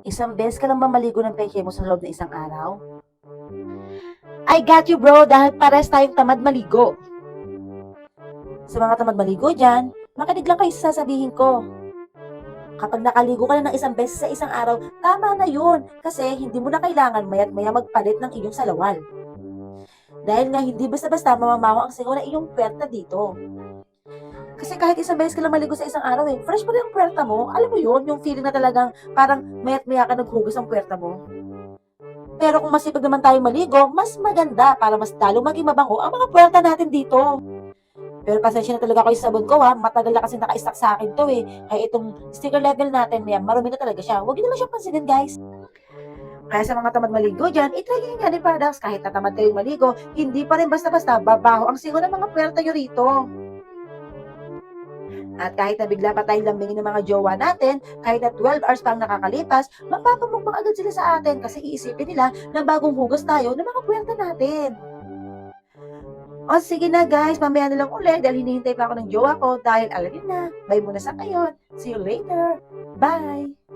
Isang beses ka lang ba maligo ng peke mo sa loob ng isang araw? I got you bro, dahil pares tayong tamad maligo. Sa mga tamad maligo dyan, makinig lang kayo sa sasabihin ko. Kapag nakaligo ka na ng isang beses sa isang araw, tama na yun. Kasi hindi mo na kailangan mayat maya magpalit ng iyong salawal. Dahil nga hindi basta-basta mamamaho ang singaw ng iyong puwerta dito. Kasi kahit isang beses ka lang maligo sa isang araw fresh pa rin ang puwerta mo. Alam mo yun, yung feeling na talagang parang mayat maya ka naghugas ang puwerta mo. Pero kung masipag naman tayong maligo, mas maganda para mas lalo maging mabango ang mga puwerta natin dito. Pero pasensya na talaga kayo sa sabon ko matagal na kasi naka-stack sa akin to Kaya itong sticker level natin, marumi na talaga siya. Huwag niyo na lang siya pansinin guys. Kaya sa mga tamad maligo dyan, itry nyo yung Yanni products. Kahit natamad kayong maligo, hindi pa rin basta-basta babaho ang singo ng mga puwerta nyo rito. At kahit na bigla pa tayong lambingin ng mga jowa natin, kahit na 12 hours pang nakakalipas, magpapamukbang agad sila sa atin kasi iisipin nila na bagong hugas tayo ng mga puwerta natin. O sige na guys, mamaya na lang ulit dahil hinihintay pa ako ng jowa ko dahil alam niyo na, bye muna sa ngayon. See you later. Bye!